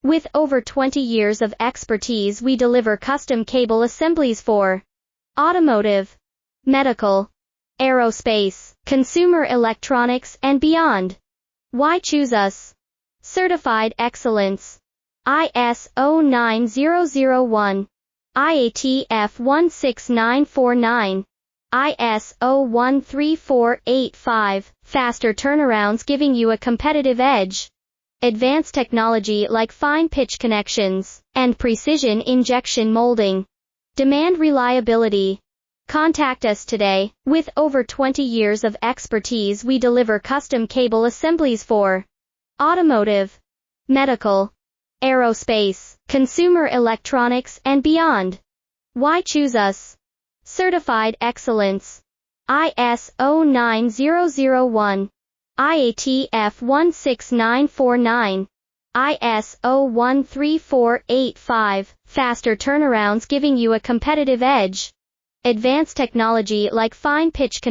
With over 20 years of expertise, we deliver custom cable assemblies for automotive, medical, aerospace, consumer electronics, and beyond. Why choose us? Certified excellence. ISO9001, IATF 16949, ISO13485, faster turnarounds giving you a competitive edge. Advanced technology like fine pitch connections and precision injection molding. Demand reliability. Contact us today. With over 20 years of expertise, we deliver custom cable assemblies for automotive, medical, aerospace, consumer electronics, and beyond. Why choose us? Certified excellence. ISO9001, IATF 16949, ISO13485, faster turnarounds giving you a competitive edge. Advanced technology like fine pitch